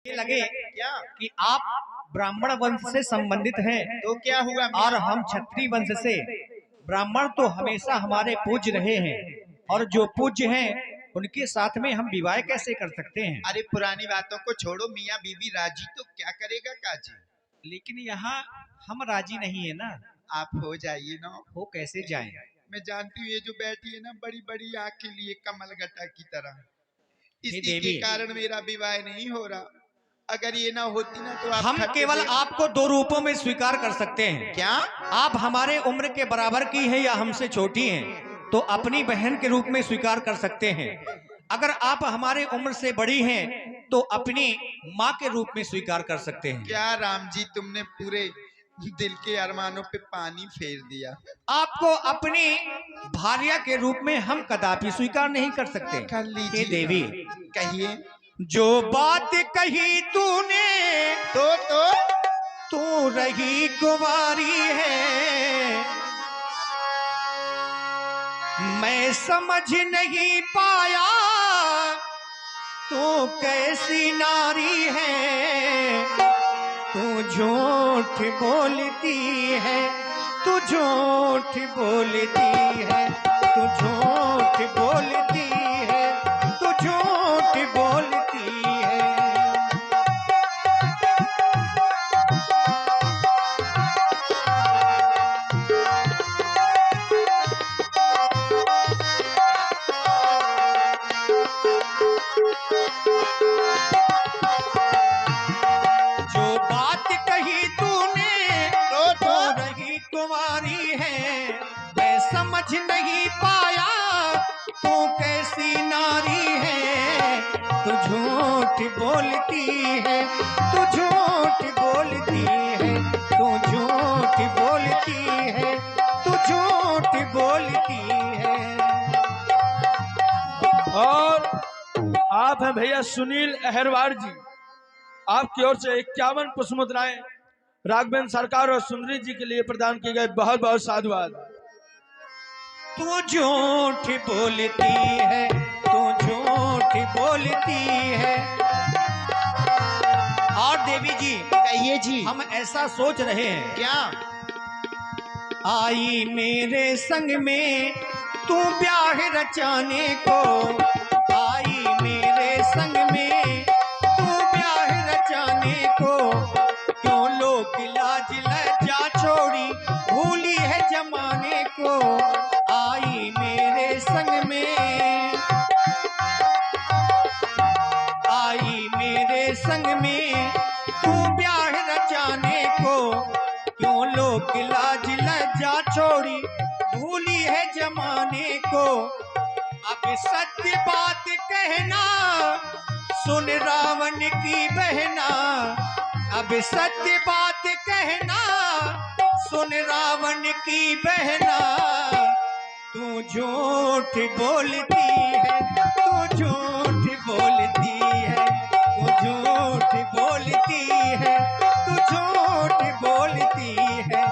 ये लगे क्या कि आप ब्राह्मण वंश से संबंधित हैं तो क्या हुआ और हम क्षत्रिय वंश से। ब्राह्मण तो हमेशा हमारे पूज्य रहे हैं और जो पूज्य हैं उनके साथ में हम विवाह कैसे कर सकते हैं। अरे पुरानी बातों को छोड़ो, मियाँ बीवी राजी तो क्या करेगा काजी। लेकिन यहाँ हम राजी नहीं है ना। आप हो जाइए ना। वो कैसे जाएं? मैं जानती हूँ ये जो बैठी है ना, बड़ी बड़ी आँख के लिए कमल गट्टा की तरह, हे इसी देवी, के कारण मेरा विवाह नहीं हो रहा। अगर ये ना होती ना तो आप हम केवल आपको दो रूपों में स्वीकार कर सकते हैं। क्या आप हमारे उम्र के बराबर की है या हमसे छोटी हैं तो अपनी बहन के रूप में स्वीकार कर सकते हैं। अगर आप हमारे उम्र से बड़ी हैं तो अपनी माँ के रूप में स्वीकार कर सकते हैं। क्या राम जी, तुमने पूरे दिल के अरमानों पे पानी फेर दिया। आपको अपनी भार्या के रूप में हम कदापि स्वीकार नहीं कर सकते। कर हे लीजिए। देवी, कहिए। जो बात कही तूने तो तू रही कुंवारी है, मैं समझ नहीं पाया तू कैसी नारी है। तू झूठ बोलती है, तू झूठ बोलती है, तू झूठ बोलती है, तू झूठ बोलती है। जो बात कही तूने तो रही कुंवारी है, मैं समझ नहीं पाया तू कैसी नारी है। तू झूठ बोलती है, तू झूठ बोलती है, तू झूठ बोलती है, तू झूठ बोलती है। और आप हैं भैया सुनील अहरवार जी, आपकी ओर से 51 पुष्प मुद्राएं राघवेंद्र सरकार और सुंदरी जी के लिए प्रदान किए गए। बहुत बहुत साधुवाद। तू झूठ बोलती है, तू झूठ बोलती है। और देवी जी, कहिए जी। हम ऐसा सोच रहे हैं, क्या आई मेरे संग में तू ब्याह रचाने को, आई मेरे संग में तू ब्याह रचाने को। क्यों लोग लाज लज्जा छोड़ी भूली है जमाने को, आई मेरे संग में, आई मेरे संग में तू ब्याह रचाने को। क्यों लोग लाज लज्जा छोड़ी भूली है जमाने को। अब सत्य बात कहना सुन रावण की बहना, अब सत्य बात कहना सुन रावण की बहना। तू झूठ बोलती है, तू झूठ बोलती है, तू झूठ बोलती है, तू झूठ बोलती है।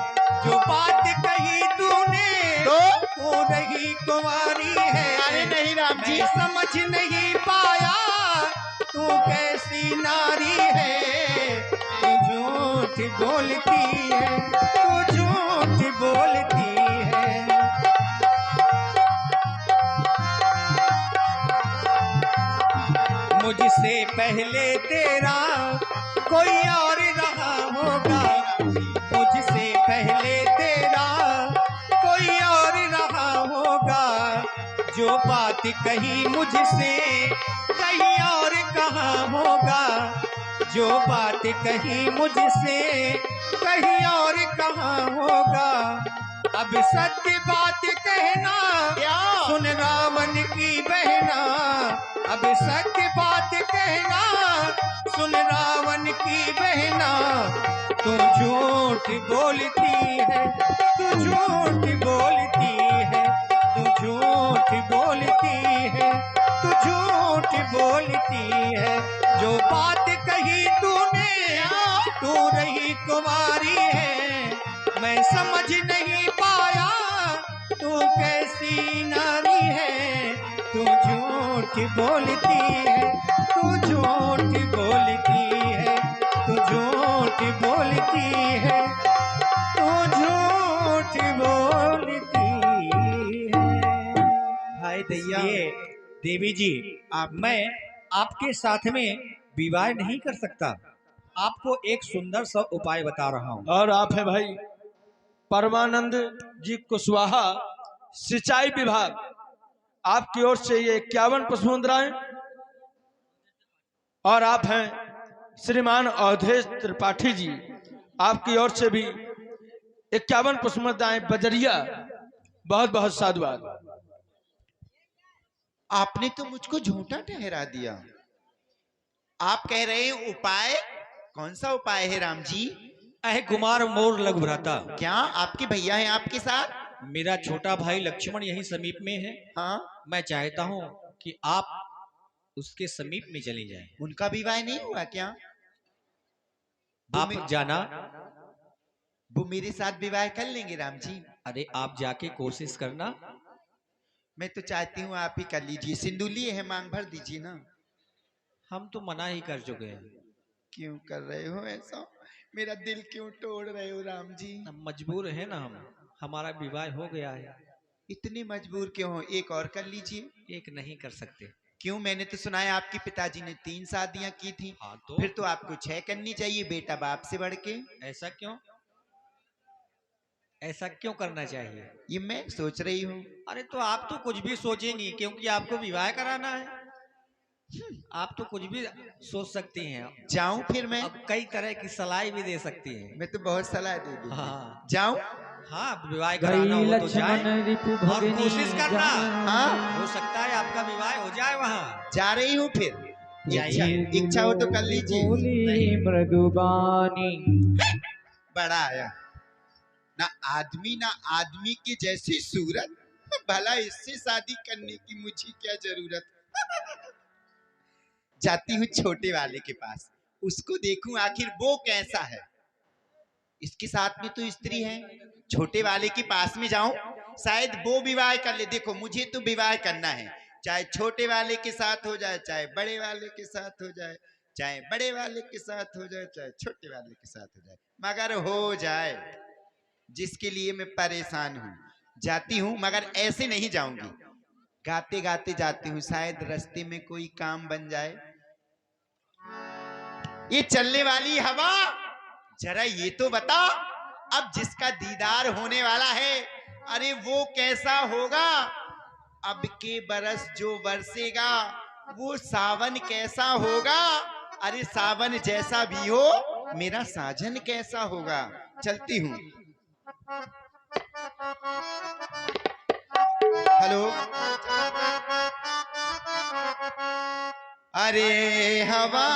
जो बात कही तूने तो रही कुंवारी है, अरे नहीं राम जी, मैं समझ नहीं पाया तू कैसी नारी है। तू झूठ बोलती है, तू झूठ बोलती है। मुझसे पहले तेरा कोई और रहा होगा, मुझसे पहले तेरा कोई और रहा होगा। जो बात कही मुझसे कहीं और कहा होगा, जो बात कही मुझसे कहीं और कहा होगा। अब सत्य बात कहना सुन रावण की बहना, अब सत्य बात कहना सुन रावण की बहना। तू झूठ बोलती है, तू झूठ बोलती है, तू झूठ बोलती है, तू झूठ बोलती है। जो बात कही तूने तू रही कुंवारी है, मैं समझ नहीं पाया तू कैसी नारी है। तू झूठ बोलती है, तू झूठ बोलती भैया इसलिए देवी जी आप मैं आपके साथ में विवाह नहीं कर सकता। आपको एक सुंदर सा उपाय बता रहा हूँ। और आप हैं भाई परमानंद जी कुशवाहा, सिंचाई विभाग, आपकी ओर से ये 51 पुष्प मुद्राएं, और आप हैं श्रीमान अवधेश त्रिपाठी जी, आपकी ओर से भी 51 पुष्प मुद्राएं बजरिया। बहुत बहुत साधुवाद। आपने तो मुझको झूठा ठहरा दिया। आप कह रहे हैं उपाय, कौन सा उपाय है राम जी? अहे कुमार मोर लघु भ्राता, क्या आपके भैया हैं आपके साथ? मेरा छोटा भाई लक्ष्मण यही समीप में है। हाँ, मैं चाहता हूँ कि आप उसके समीप में चले जाएं। उनका विवाह नहीं हुआ क्या? आप जाना। वो मेरे साथ विवाह कर लेंगे राम जी? अरे आप जाके कोशिश करना। मैं तो चाहती हूँ आप ही कर लीजिए, सिंदूली है, मांग भर दीजिए ना। हम तो मना ही कर चुके हैं। क्यों कर रहे हो ऐसा? मेरा दिल क्यों तोड़ रहे हो राम जी? अब मजबूर है ना हम, हमारा विवाह हो गया है। इतनी मजबूर क्यों हो? एक और कर लीजिए। एक नहीं कर सकते। क्यों? मैंने तो सुना है आपके पिताजी ने 3 शादियां की थी। हाँ तो फिर तो आपको 6 करनी चाहिए, बेटा बाप से बढ़ के। ऐसा क्यों? ऐसा क्यों करना चाहिए? ये मैं सोच रही हूँ। अरे तो आप तो कुछ भी सोचेंगी क्योंकि आपको विवाह कराना है। आप तो कुछ भी सोच सकती हैं। जाऊं फिर मैं? अब कई तरह की सलाह भी दे सकती हैं। मैं तो बहुत सलाह दे दूंगी। हाँ जाऊं? हाँ, विवाह कराना हो तो जाए और कोशिश करना। हाँ, हो सकता है आपका विवाह हो जाए वहाँ। जा रही हूँ फिर। इच्छा, जाइए। इच्छा हो तो कर लीजिए। मृदुबानी बड़ा आया ना आदमी की जैसी सूरत, भला इससे शादी करने की मुझे क्या जरूरत। जाती हूँ छोटे वाले के पास, उसको देखूं आखिर वो कैसा है। इसके साथ में तो स्त्री है, छोटे वाले के पास में जाऊं, शायद वो विवाह कर ले। देखो मुझे तो विवाह करना है, चाहे छोटे वाले के साथ हो जाए, चाहे बड़े वाले के साथ हो जाए, चाहे बड़े वाले के साथ हो जाए, चाहे छोटे वाले के साथ हो जाए, मगर हो जाए। जिसके लिए मैं परेशान हूँ। जाती हूँ मगर ऐसे नहीं जाऊंगी, गाते गाते जाती हूँ, शायद रास्ते में कोई काम बन जाए। ये चलने वाली हवा, जरा ये तो बता, अब जिसका दीदार होने वाला है, अरे वो कैसा होगा? अब के बरस जो बरसेगा वो सावन कैसा होगा? अरे सावन जैसा भी हो, मेरा साजन कैसा होगा? चलती हूँ। हेलो। अरे हवा